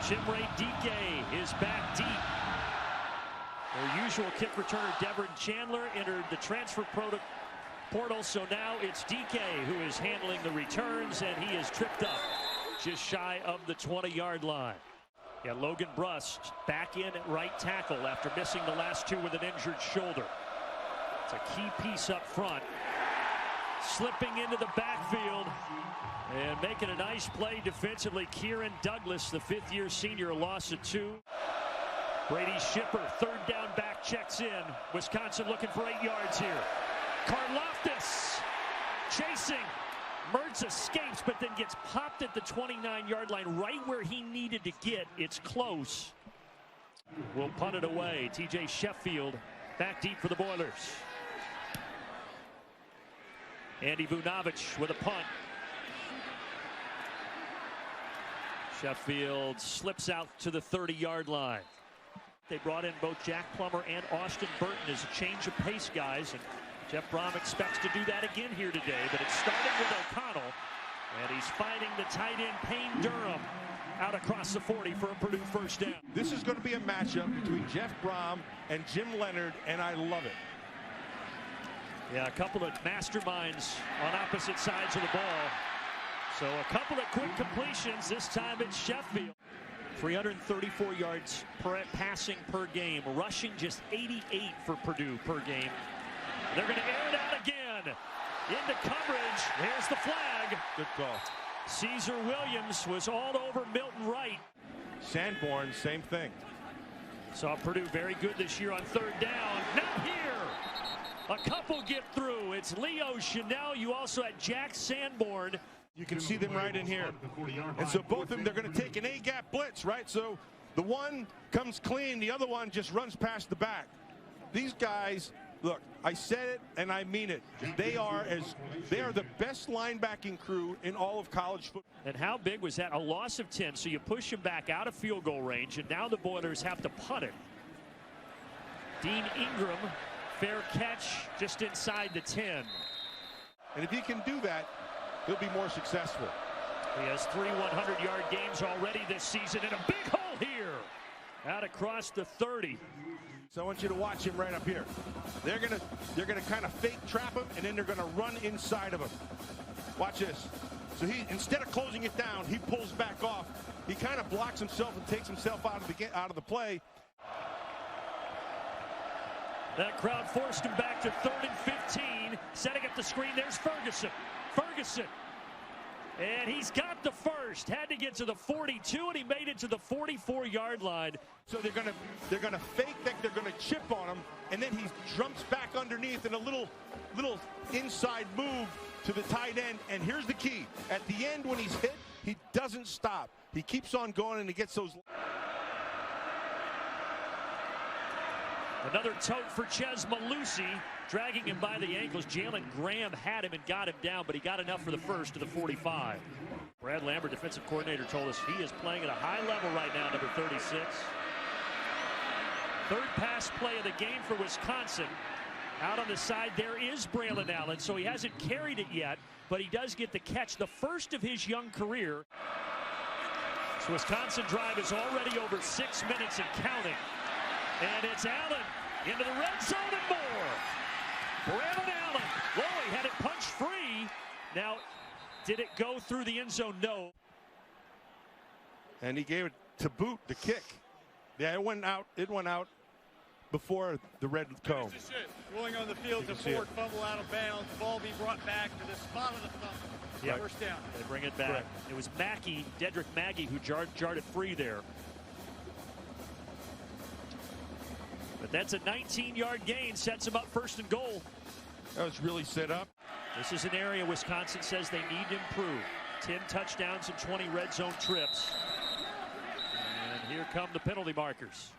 Chimray Dike is back deep. Their usual kick returner, Devin Chandler, entered the transfer portal, so now it's Dike who is handling the returns, and he is tripped up just shy of the 20-yard line. Yeah, Logan Brust back in at right tackle after missing the last two with an injured shoulder. It's a key piece up front. Slipping into the backfield and making a nice play defensively. Kieran Douglas, the fifth-year senior, loss of 2. Brady Shipper, third down back, checks in. Wisconsin looking for 8 yards here. Karlaftis chasing. Mertz escapes, but then gets popped at the 29-yard line, right where he needed to get. It's close. We'll punt it away. TJ Sheffield back deep for the Boilers. Andy Vunovich with a punt. Sheffield slips out to the 30-yard line. They brought in both Jack Plummer and Austin Burton as a change of pace guys, and Jeff Brom expects to do that again here today, but it started with O'Connell, and he's fighting the tight end Payne Durham out across the 40 for a Purdue first down. This is going to be a matchup between Jeff Brom and Jim Leonard, and I love it. Yeah, a couple of masterminds on opposite sides of the ball. So a couple of quick completions. This time it's Sheffield. 334 yards passing per game. Rushing just 88 for Purdue per game. They're going to air it out again. Into coverage. There's the flag. Good call. Caesar Williams was all over Milton Wright. Sanborn, same thing. Saw Purdue very good this year on third down. Not here. A couple get through. It's Leo Chanel. You also had Jack Sanborn. You can see them right in here. And so both of them, they're going to take an A-gap blitz, right? So the one comes clean, the other one just runs past the back. These guys, look, I said it and I mean it. They are the best linebacking crew in all of college football. And how big was that? A loss of 10, so you push him back out of field goal range, and now the Boilers have to punt it. Dean Ingram, fair catch just inside the 10. And if he can do that, he'll be more successful. He has 3 100-yard games already this season, and a big hole here out across the 30. So I want you to watch him right up here. They're gonna kind of fake trap him, and then they're gonna run inside of him. Watch this. So he, instead of closing it down, he pulls back off. He kind of blocks himself and takes himself out of the play. That crowd forced him back to 3rd and 15. Setting up the screen, there's Ferguson. And he's got the first. Had to get to the 42, and he made it to the 44-yard line. So they're gonna fake that they're gonna chip on him, and then he jumps back underneath in a little inside move to the tight end. And here's the key: at the end, when he's hit, he doesn't stop. He keeps on going, and he gets those. Another tote for Chez Mellusi, dragging him by the ankles. Jalen Graham had him and got him down, but he got enough for the first to the 45. Brad Lambert, defensive coordinator, told us he is playing at a high level right now, number 36. Third pass play of the game for Wisconsin. Out on the side, there is Braylon Allen, so he hasn't carried it yet, but he does get the catch, the first of his young career. So Wisconsin drive is already over 6 minutes and counting. And it's Allen into the red zone and more. Braylon Allen. Whoa, he had it punched free. Now, did it go through the end zone? No. And he gave it to Boot, the kick. Yeah, it went out. It went out before the red cone. Rolling on the field to Ford, fumble out of bounds. Ball be brought back to the spot of the thumb. Yeah, first down. They bring it back. Correct. It was Mackey, Dedrick Maggie, who jarred it free there. But that's a 19-yard gain, sets him up 1st and goal. That was really set up. This is an area Wisconsin says they need to improve. 10 touchdowns and 20 red zone trips. And here come the penalty markers.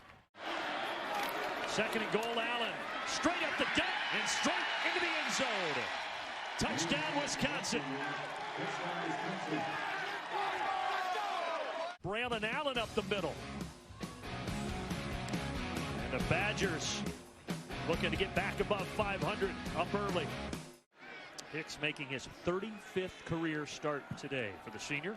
2nd and goal, Allen. Straight up the gut and straight into the end zone. Touchdown, Wisconsin. Braylon Allen up the middle. And the Badgers looking to get back above 500 up early. Hicks making his 35th career start today for the senior.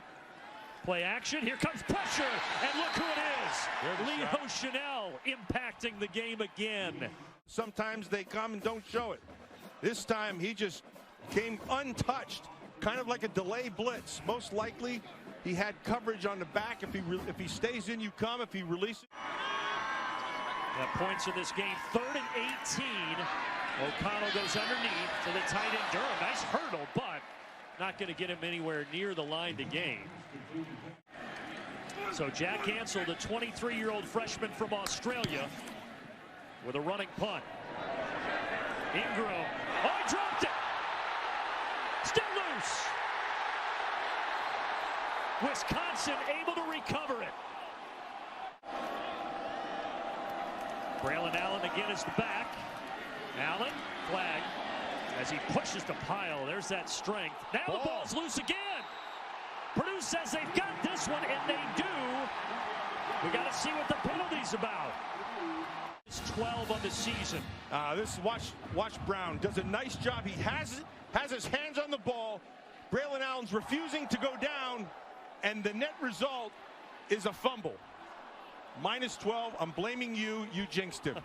Play action. Here comes pressure. And look who it is. Leo Chanel impacting the game again. Sometimes they come and don't show it. This time he just came untouched, kind of like a delay blitz. Most likely he had coverage on the back. If he stays in, you come. If he releases. Points in this game, 3rd and 18. O'Connell goes underneath to the tight end Durham. Nice hurdle, but not going to get him anywhere near the line to gain. So Jack Ansell, the 23-year-old freshman from Australia, with a running punt. Ingram. Oh, he dropped it. Still loose. Wisconsin able to recover it. Braylon Allen again is the back. Allen, flag, as he pushes the pile. There's that strength. Now the ball's loose again. Purdue says they've got this one, and they do. We got to see what the penalty's about. It's 12 on the season. Watch Brown does a nice job. He has his hands on the ball. Braylon Allen's refusing to go down, and the net result is a fumble. -12. I'm blaming you. You jinxed him.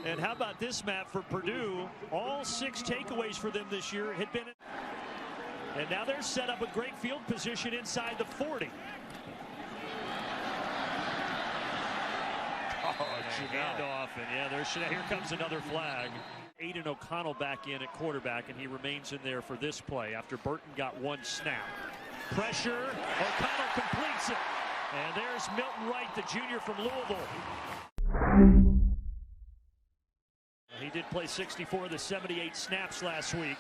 And how about this, Matt, for Purdue? All 6 takeaways for them this year had been. And now they're set up a great field position inside the 40. Handoff, and here comes another flag. Aiden O'Connell back in at quarterback, and he remains in there for this play after Burton got 1 snap. Pressure. O'Connell completes it. And there's Milton Wright, the junior from Louisville. He did play 64 of the 78 snaps last week.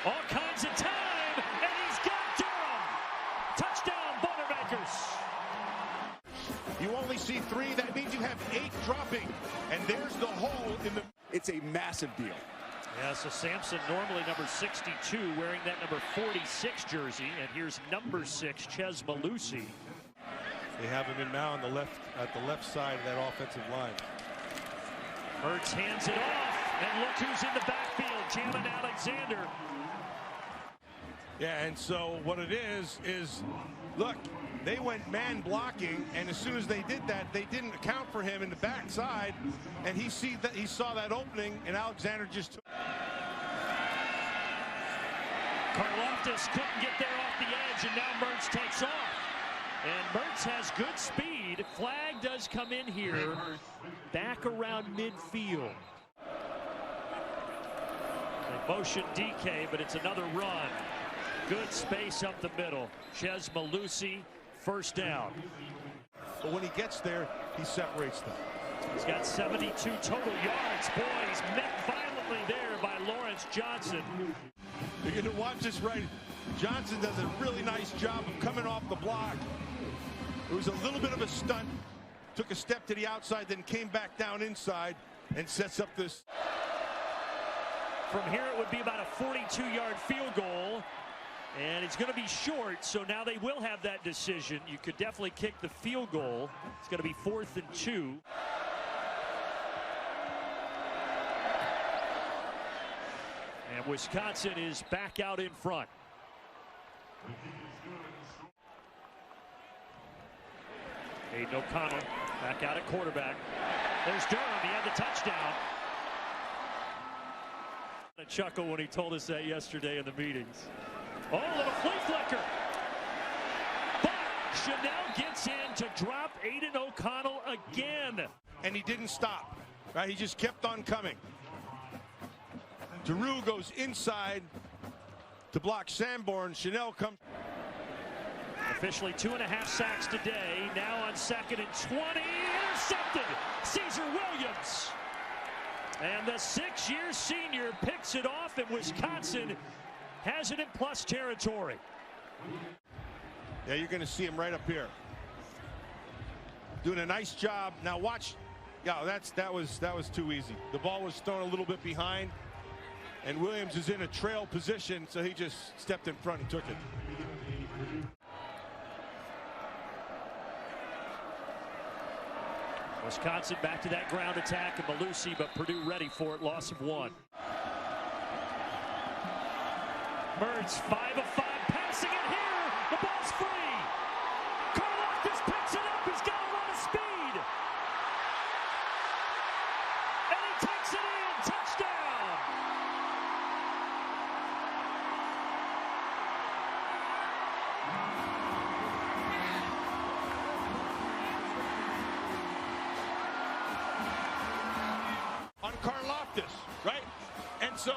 All kinds of time, and he's got Durham. Touchdown, Boilermakers. You only see 3. That means you have 8 dropping. And there's the hole in the. It's a massive deal. Yeah, so Sampson, normally number 62, wearing that number 46 jersey. And here's number 6, Chez Mellusi. They have him in now on the left, at the left side of that offensive line. Mertz hands it off, and look who's in the backfield, Jalen Alexander. Yeah, and so what it is look, they went man blocking, and as soon as they did that, they didn't account for him in the backside, and he saw that opening, and Alexander just took. Karloftis couldn't get there off the edge, and now Mertz takes off. And Mertz has good speed. Flag does come in here, back around midfield. They motion DK, but it's another run. Good space up the middle. Chez Mellusi, first down. But when he gets there, he separates them. He's got 72 total yards. Boy, he's met violently there by Lawrence Johnson. You're going to watch this right. Johnson does a really nice job of coming off the block. It was a little bit of a stunt. Took a step to the outside, then came back down inside and sets up this. From here, it would be about a 42-yard field goal. And it's going to be short, so now they will have that decision. You could definitely kick the field goal. It's going to be 4th and 2. And Wisconsin is back out in front. Aiden O'Connell back out at quarterback. There's Durham. He had the touchdown. A chuckle when he told us that yesterday in the meetings. Oh, a little flea flicker. But Chanel gets in to drop Aiden O'Connell again. And he didn't stop. Right? He just kept on coming. Giroux goes inside to block Sanborn. Chanel comes. Officially 2.5 sacks today. Now on 2nd and 20. Intercepted. Caesar Williams. And the 6-year senior picks it off, and Wisconsin has it in plus territory. Yeah, you're going to see him right up here. Doing a nice job. Now watch. Yeah, that was too easy. The ball was thrown a little bit behind, and Williams is in a trail position, so he just stepped in front and took it. Wisconsin back to that ground attack, and Mellusi, but Purdue ready for it. Loss of 1. Mertz 5 of 5 passing it here. The ball's free. Karlaftis picks it up. He's got a lot of speed. And he takes it in. Touchdown. On Karlaftis, right? And so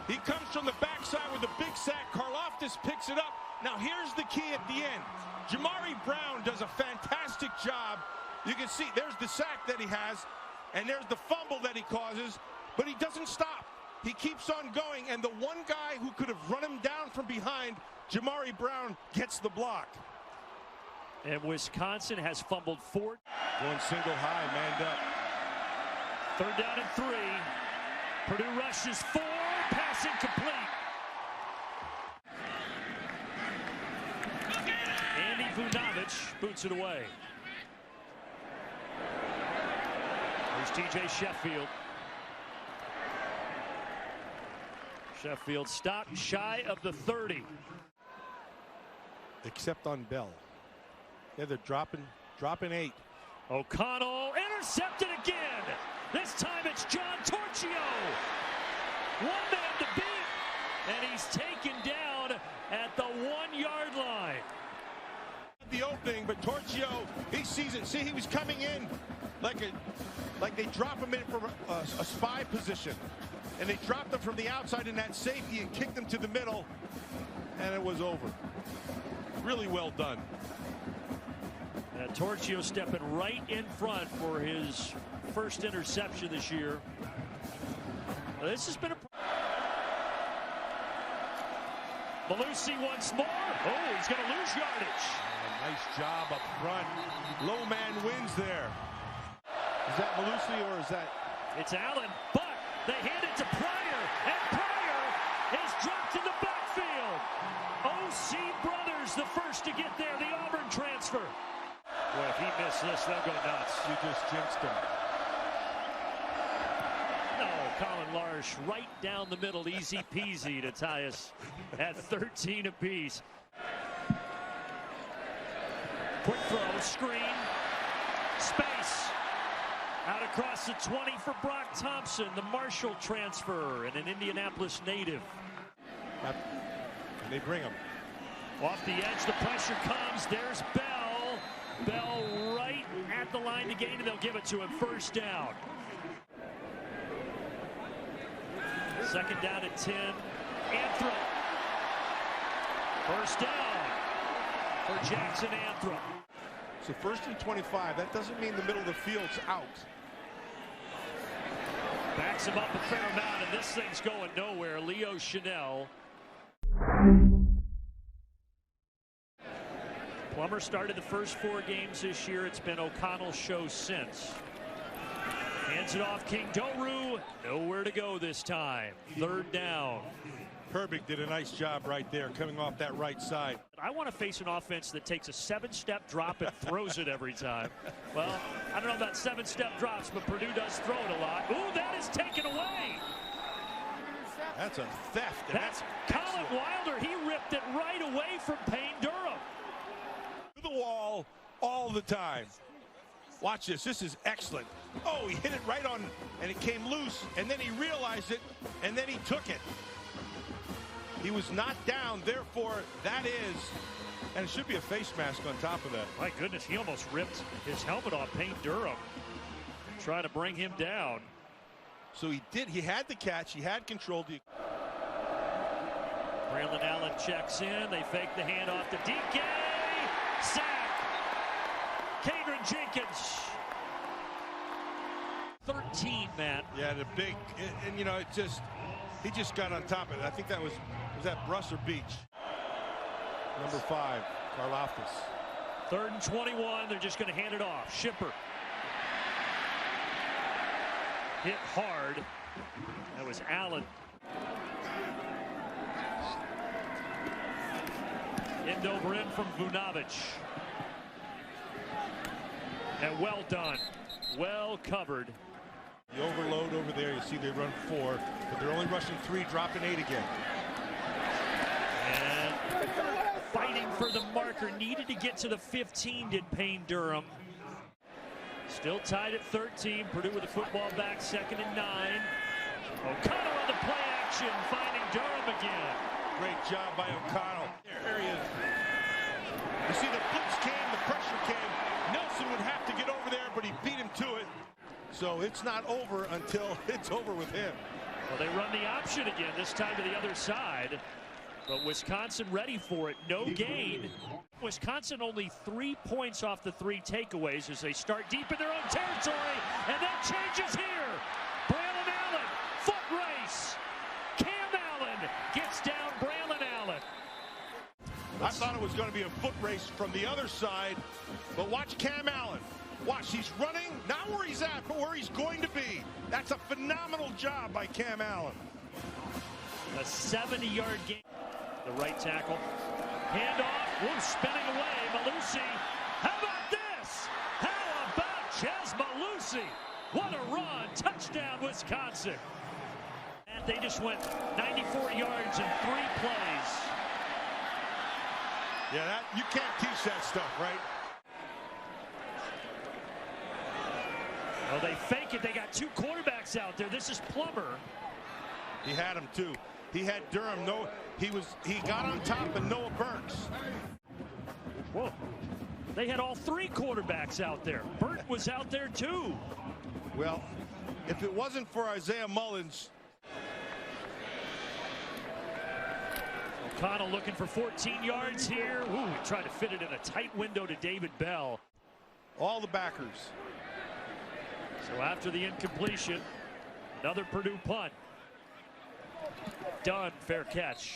he comes from the backside with a big sack. Karlaftis picks it up. Now here's the key at the end. Jamari Brown does a fantastic job. You can see there's the sack that he has, and there's the fumble that he causes, but he doesn't stop. He keeps on going, and the one guy who could have run him down from behind, Jamari Brown, gets the block. And Wisconsin has fumbled 4. Going single high, manned up. 3rd down and 3. Purdue rushes 4. Pass incomplete. Andy Vunovich boots it away. There's TJ Sheffield. Sheffield stopped shy of the 30. Except on Bell. Yeah, they're dropping 8. O'Connell intercepted again. This time it's John Torchio. One man to beat. And he's taken down at the 1-yard line. The opening, but Torchio, he sees it. See, he was coming in like they drop him in from a spy position. And they dropped him from the outside in that safety and kicked him to the middle. And it was over. Really well done. Torchio stepping right in front for his first interception this year. This has been a... Mellusi once more. Oh, he's going to lose yardage. Nice job up front. Low man wins there. Is that Mellusi or is that... It's Allen, but they hand it to Pryor, and Pryor is dropped in the backfield. O.C. Brothers, the first to get there, the Auburn transfer. Boy, if he missed this, they'll go nuts. You just jinxed him. No, Colin Larsh right down the middle, easy peasy to tie us at 13 apiece. Quick throw, screen, space. Out across the 20 for Brock Thompson, the Marshall transfer, and an Indianapolis native. And they bring him. Off the edge, the pressure comes. There's Bell. Bell right at the line to gain, and they'll give it to him. 1st down. 2nd down at 10. Anthrop. 1st down for Jackson Anthrop. So 1st and 25. That doesn't mean the middle of the field's out. Backs him up a fair amount, and this thing's going nowhere. Leo Chanel. Plummer started the first 4 games this year. It's been O'Connell's show since. Hands it off. King Doru. Nowhere to go this time. 3rd down. Herbig did a nice job right there, coming off that right side. I want to face an offense that takes a 7-step drop and throws it every time. Well, I don't know about 7-step drops, but Purdue does throw it a lot. Ooh, that is taken away. That's a theft. That's Colin Wilder. He ripped it right away from Payne Durham. To the wall all the time. Watch this. This is excellent. Oh, he hit it right on, and it came loose, and then he realized it, and then he took it. He was not down, therefore that is, and it should be a face mask on top of that. My goodness, he almost ripped his helmet off Payne Durham, trying to bring him down. So he did, he had the catch, he had control. Braylon Allen checks in, they fake the handoff to DK, sack, Kadron Jenkins. 13, Matt. Yeah, the big, and you know, it just, he just got on top of it. I think that was that Bruss or Beach? Number 5, Karlaftis. 3rd and 21, they're just going to hand it off. Shipper. Hit hard. That was Allen. End over end from Vunovich. And well done. Well covered. The overload over there, you see they run 4, but they're only rushing 3, dropping 8 again. And fighting for for the marker. Needed to get to the 15, did Payne Durham. Still tied at 13. Purdue with the football back, 2nd and 9. O'Connell on the play action, finding Durham again. Great job by O'Connell. There he is. You see the blitz came, the pressure came. Nelson would have to get over there, but he beat him to it. So it's not over until it's over with him. Well, they run the option again, this time to the other side. But Wisconsin ready for it. No gain. Wisconsin only 3 points off the 3 takeaways as they start deep in their own territory. And that changes here. Braylon Allen, foot race. Cam Allen gets down Braylon Allen. I thought it was going to be a foot race from the other side. But watch Cam Allen. Watch, he's running, not where he's at, but where he's going to be. That's a phenomenal job by Cam Allen. A 70-yard gain. The right tackle. Handoff. Woo, spinning away. Mellusi. How about this? How about Chez Mellusi? What a run. Touchdown, Wisconsin. And they just went 94 yards in 3 plays. Yeah, you can't teach that stuff, right? Oh, they fake it. They got 2 quarterbacks out there. This is Plummer. He had him too. He had Durham. He got on top of Noah Burks. Whoa. They had all 3 quarterbacks out there. Burt was out there too. Well, if it wasn't for Isaiah Mullins. O'Connell looking for 14 yards here. Ooh, he tried to fit it in a tight window to David Bell. All the backers. So after the incompletion, another Purdue punt. Done, fair catch.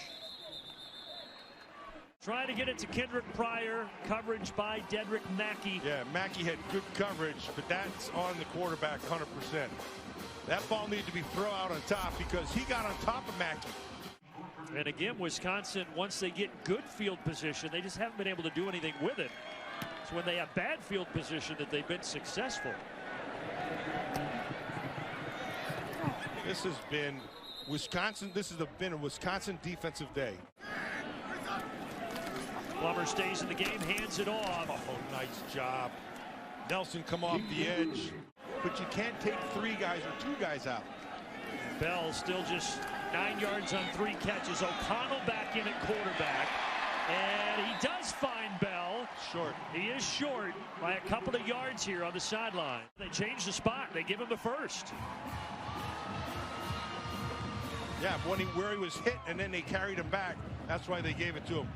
Trying to get it to Kendrick Pryor. Coverage by Dedrick Mackey. Yeah, Mackey had good coverage, but that's on the quarterback 100%. That ball needed to be thrown out on top because he got on top of Mackey. And again, Wisconsin, once they get good field position, they just haven't been able to do anything with it. It's when they have bad field position that they've been successful. This has been Wisconsin. This has been a Wisconsin defensive day. Plummer stays in the game, hands it off. Oh, nice job. Nelson come off the edge. But you can't take 3 guys or 2 guys out. Bell still just 9 yards on 3 catches. O'Connell back in at quarterback. And he does find Bell. Short. He is short by a couple of yards here on the sideline. They change the spot. They give him the first. Yeah, where he was hit and then they carried him back. That's why they gave it to him.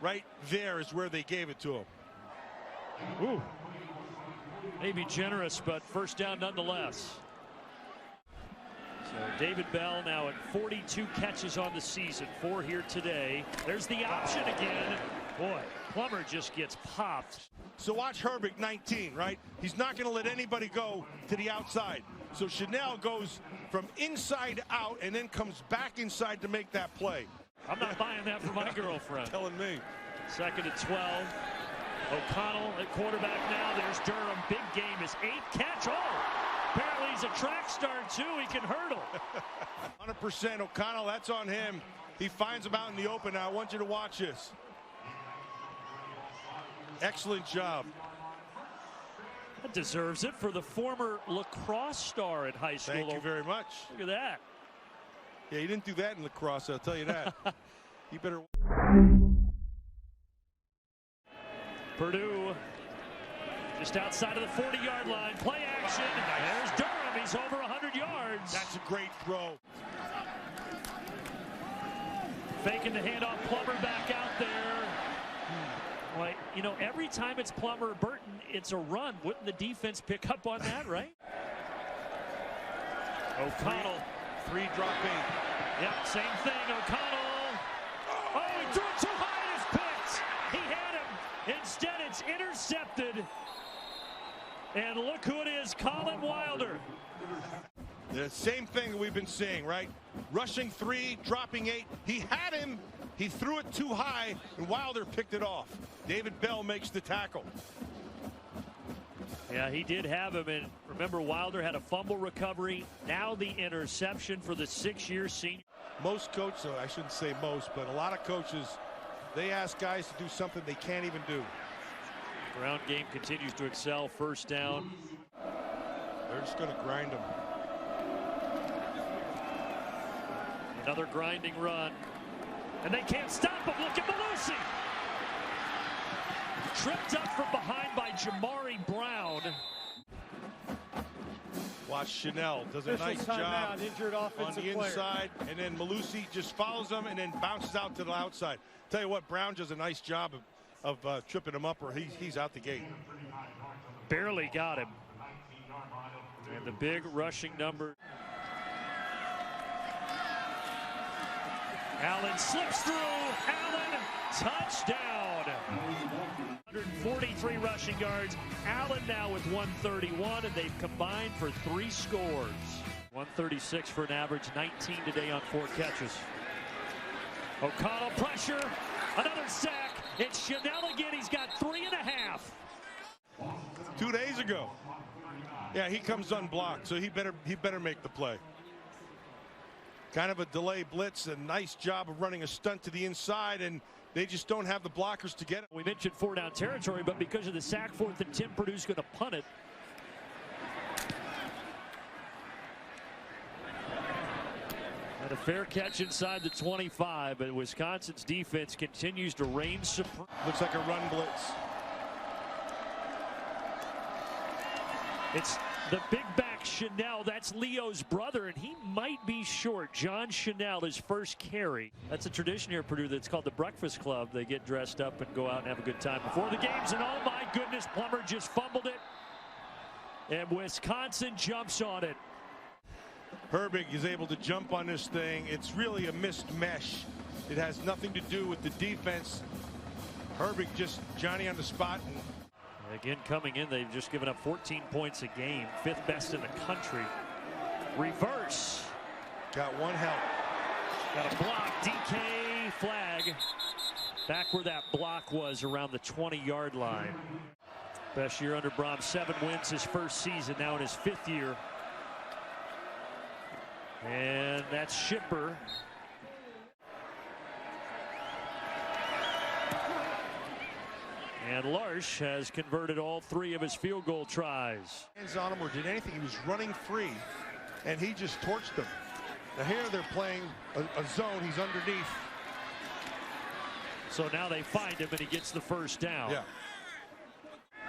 Right there is where they gave it to him. Ooh. Maybe generous, but first down nonetheless. So David Bell now at 42 catches on the season, 4 here today. There's the option again. Boy, Plummer just gets popped. So watch Herbig, 19, right? He's not going to let anybody go to the outside. So Chanel goes from inside out and then comes back inside to make that play. I'm not buying that for my girlfriend. Telling me. 2nd and 12. O'Connell at quarterback now. There's Durham. Big game is 8 catch. Oh, apparently he's a track star too. He can hurdle. 100% O'Connell. That's on him. He finds him out in the open. Now I want you to watch this. Excellent job. That deserves it for the former lacrosse star at high school. Thank you very much. Look at that. Yeah, he didn't do that in lacrosse, I'll tell you that. He better. Purdue just outside of the 40-yard line. Play action. There's Durham. He's over 100 yards. That's a great throw. Faking the handoff. Plummer back out there. Well, you know, every time it's Plummer or Burton, it's a run. Wouldn't the defense pick up on that, right? O'Connell. 3 drop 8. Yep, same thing. O'Connell. Oh, he threw it too high and it's picked. He had him. Instead, it's intercepted. And look who it is, Colin Wilder. The same thing that we've been seeing, right? Rushing 3, dropping 8. He had him. He threw it too high, and Wilder picked it off. David Bell makes the tackle. Yeah, he did have him, and remember, Wilder had a fumble recovery. Now the interception for the 6-year senior. Most coaches, I shouldn't say most, but a lot of coaches They ask guys to do something they can't even do. Ground game continues to excel. First down. They're just going to grind them. Another grinding run. And they can't stop him. Look at Mellusi. Tripped up from behind by Jamari Brown. Watch Chanel does a nice job injured on offensive the player. inside, and then Mellusi just follows him and then bounces out to the outside. Tell you what, Brown does a nice job of tripping him up, or he's out the gate. Barely got him. And the big rushing number. Allen slips through. Allen, touchdown. 143 rushing yards. Allen now with 131, and they've combined for 3 scores. 136 for an average, 19 today on 4 catches. O'Connell pressure, another sack. It's Chanel again. He's got 3.5. 2 days ago. Yeah, he comes unblocked, so he better make the play. Kind of a delay blitz, a nice job of running a stunt to the inside, and they just don't have the blockers to get it. We mentioned 4-down territory, but because of the sack, 4th and 10, Purdue's going to punt it. And a fair catch inside the 25, but Wisconsin's defense continues to reign supreme. Looks like a run blitz. It's the big back Chanel. That's Leo's brother, and he might be short. John Chanel, his first carry. That's a tradition here at Purdue that's called the Breakfast Club. They get dressed up and go out and have a good time before the games, and oh my goodness, Plummer just fumbled it. And Wisconsin jumps on it. Herbig is able to jump on this thing. It's really a missed mesh. It has nothing to do with the defense. Herbig just Johnny on the spot. And again, coming in, they've just given up 14 points a game, 5th best in the country. Reverse. Got one help. Got a block. DK flag. Back where that block was, around the 20-yard line. Best year under Brom, 7 wins his first season, now in his 5th year. And that's Shipper. And Larsh has converted all 3 of his field goal tries. Hands on him or did anything. He was running free, and he just torched them. Now here they're playing a zone. He's underneath. So now they find him, and he gets the first down. Yeah.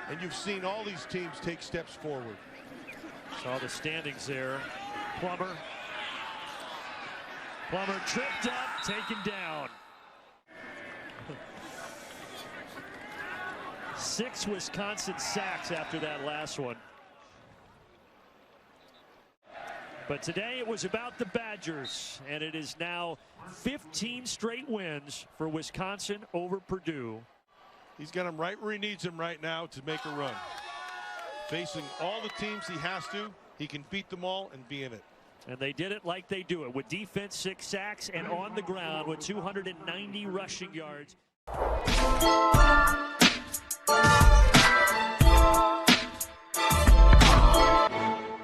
And you've seen all these teams take steps forward. Saw the standings there. Plummer tripped up, taken down. 6 Wisconsin sacks after that last one. But today it was about the Badgers, and it is now 15 straight wins for Wisconsin over Purdue. He's got him right where he needs him right now to make a run. Facing all the teams he has to, he can beat them all and be in it. And they did it like they do it, with defense, 6 sacks, and on the ground with 290 rushing yards.